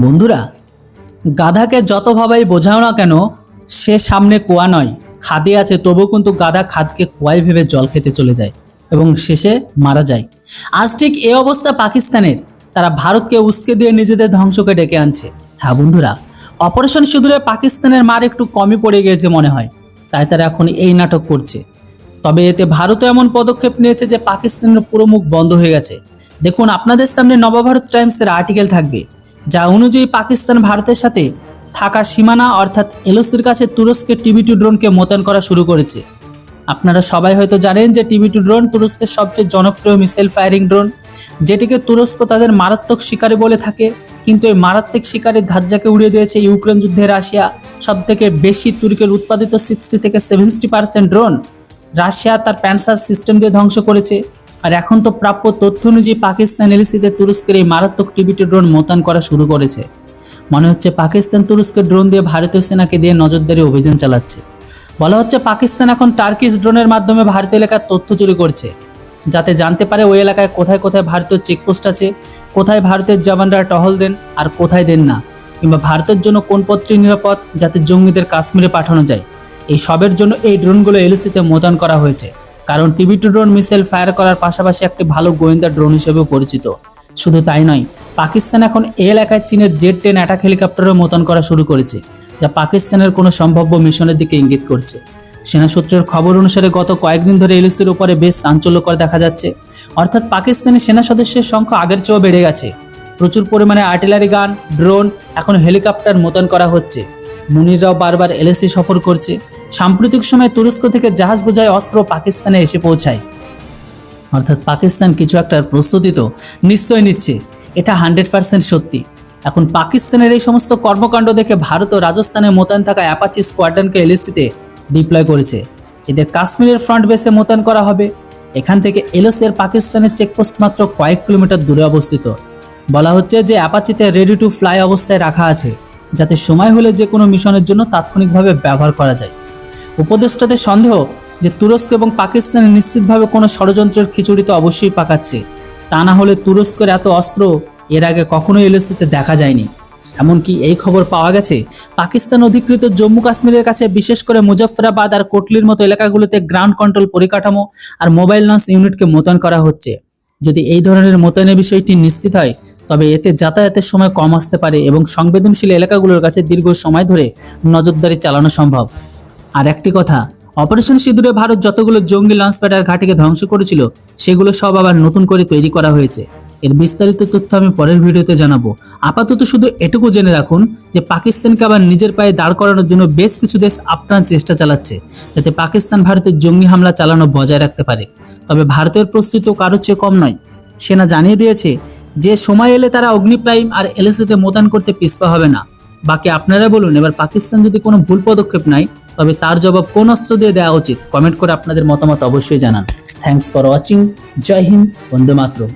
বন্ধুরা, গাধাকে যতভাবেই বোঝাও না কেন, সে সামনে কুয়া নয়, খাদে আছে, তবু কিন্তু গাধা খাদকে কুয়ায় ভেবে জল খেতে চলে যায় এবং শেষে মারা যায়। আজ ঠিক এই অবস্থা পাকিস্তানের। তারা ভারতকে উস্কে দিয়ে নিজেদের ধ্বংসকে ডেকে আনছে। হ্যাঁ বন্ধুরা, অপারেশন সিঁদুরে পাকিস্তানের মার একটু কমই পড়ে গিয়েছে মনে হয়, তাই তারা এখন এই নাটক করছে। তবে এতে ভারতও এমন পদক্ষেপ নিয়েছে যে পাকিস্তানের পুরো মুখ বন্ধ হয়ে গেছে। দেখুন, আপনাদের সামনে নবভারত টাইমসের আর্টিকেল থাকবে, যা অনুযায়ী পাকিস্তান ভারতের সাথে থাকা সীমানা অর্থাৎ এলওসির কাছে তুরস্কের TB2 ড্রোনকে মোতায়েন করা শুরু করেছে। আপনারা সবাই হয়তো জানেন যে TB2 ড্রোন তুরস্কের সবচেয়ে জনপ্রিয় মিসাইল ফায়ারিং ড্রোন, যেটিকে তুরস্ক তাদের মারাত্মক শিকারী বলে থাকে। কিন্তু এই মারাত্মক শিকারের ধাজ্জাকে উড়িয়ে দিয়েছে ইউক্রেন যুদ্ধে রাশিয়া। সব থেকে বেশি তুর্কের উৎপাদিত 60 থেকে 70% ড্রোন রাশিয়া তার প্যান্সার সিস্টেম দিয়ে ধ্বংস করেছে। আর এখন তো প্রাপ্য তথ্য অনুযায়ী পাকিস্তান এলএসিতে তুরস্কের এই মারাত্মক TB2 ড্রোন মোতায়েন করা শুরু করেছে। মনে হচ্ছে পাকিস্তান তুরস্কের ড্রোন দিয়ে ভারতীয় সেনাকে দিয়ে নজরদারি অভিযান চালাচ্ছে। বলা হচ্ছে পাকিস্তান এখন টার্কিশ ড্রোনের মাধ্যমে ভারতীয় এলাকার তথ্য চুরি করছে, যাতে জানতে পারে ওই এলাকায় কোথায় কোথায় ভারতীয় চেকপোস্ট আছে, কোথায় ভারতের জওয়ানরা টহল দেন আর কোথায় দেন না, কিংবা ভারতের জন্য কোন পথটি নিরাপদ যাতে জঙ্গিদের কাশ্মীরে পাঠানো যায়। এই সবের জন্য এই ড্রোনগুলো এলএসিতে মোতায়েন করা হয়েছে, কারণ TB2 ড্রোন মিসাইল ফায়ার করার পাশাপাশি একটি ভালো গোয়েন্দা ড্রোন হিসেবেও পরিচিত। শুধু তাই নয়, পাকিস্তান এখন এই এলাকায় চীনের জেড-10 অ্যাটাক হেলিকপ্টারও মোতায়েন করা শুরু করেছে, যা পাকিস্তানের কোনো সম্ভাব্য মিশনের দিকে ইঙ্গিত করছে। সেনা সূত্রের খবর অনুসারে গত কয়েকদিন ধরে এলএসির উপরে বেশ চাঞ্চল্যকর দেখা যাচ্ছে। অর্থাৎ পাকিস্তানের সেনা সদস্যের সংখ্যা আগের চেয়েও বেড়ে গেছে। প্রচুর পরিমাণে আর্টিলারি গান, ড্রোন, এখন হেলিকপ্টার মোতায়েন করা হচ্ছে। মুনিররাও বারবার এলএসি সফর করছে। সাম্প্রতিক সময়ে তুরস্ক থেকে জাহাজ বোঝাই অস্ত্র পাকিস্তানে এসে পৌঁছায়। অর্থাৎ পাকিস্তান কিছু একটার প্রস্তুতি তো নিশ্চয় নিচ্ছে, এটা 100% সত্যি। এখন পাকিস্তানের এই সমস্ত কর্মকাণ্ড দেখে ভারত ও রাজস্থানে মোতায়েন থাকা অ্যাপাচি স্কোয়াড্রনকে এলএসিতে ডিপ্লয় করেছে। এদের কাশ্মীরের ফ্রন্ট বেসে মোতায়েন করা হবে। এখান থেকে এলওসি এর পাকিস্তানের চেকপোস্ট মাত্র কয়েক কিলোমিটার দূরে অবস্থিত। বলা হচ্ছে যে অ্যাপাচিতে রেডি টু ফ্লাই অবস্থায় রাখা আছে, যাতে সময় হলে যে কোনো মিশনের জন্য তাৎক্ষণিকভাবে ব্যবহার করা যায়। উপদেষ্টাদের সন্দেহ যে তুরস্ক এবং পাকিস্তান নিশ্চিতভাবে কোনো ষড়যন্ত্রের খিচুড়ি তো অবশ্যই পাকাচ্ছে, তা না হলে তুরস্কের এত অস্ত্র এর আগে কখনোই এলওসিতে দেখা যায়নি। এমনকি এই খবর পাওয়া গেছে পাকিস্তান অধিকৃত জম্মু কাশ্মীরের কাছে বিশেষ করে মুজফফরাবাদ আর কোটলির মতো এলাকাগুলোতে গ্রাউন্ড কন্ট্রোল পরিকাঠামো আর মোবাইল লঞ্চ ইউনিটকে মোতায়েন করা হচ্ছে। যদি এই ধরনের মোতায়েনের বিষয়টি নিশ্চিত হয়, তবে এতে যাতায়াতের সময় কম আসতে পারে এবং সংবেদনশীল এলাকাগুলোর কাছে দীর্ঘ সময় ধরে নজরদারি চালানো সম্ভব। আর একটি কথা, অপারেশন সিঁদুরে ভারত যতগুলো জঙ্গি লঞ্চপ্যাড আর ঘাঁটিকে ধ্বংস করেছিল, সেগুলো সব আবার নতুন করে তৈরি করা হয়েছে। এর বিস্তারিত তথ্য আমি পরের ভিডিওতে জানাবো। আপাতত শুধু এটুকু জেনে রাখুন যে পাকিস্তানকে আবার নিজের পায়ে দাঁড় করানোর জন্য বেশ কিছু দেশ আপ্রাণ চেষ্টা চালাচ্ছে, যাতে পাকিস্তান ভারতের জঙ্গি হামলা চালানো বজায় রাখতে পারে। তবে ভারতের প্রস্তুতিও কারোর চেয়ে কম নয়। সেনা জানিয়ে দিয়েছে যে সময় এলে তারা অগ্নিপ্রাইম আর এলএসিতে মোতায়েন করতে পিছপা হবে না। বাকি আপনারা বলুন, এবার পাকিস্তান যদি কোনো ভুল পদক্ষেপ নেয়, তবে তার জবাব কোন অস্ত্র দিয়ে দেওয়া উচিত? কমেন্ট করে আপনাদের মতামত অবশ্যই জানান। Thanks for watching. জয় হিন্দ, বন্দে মাতরম।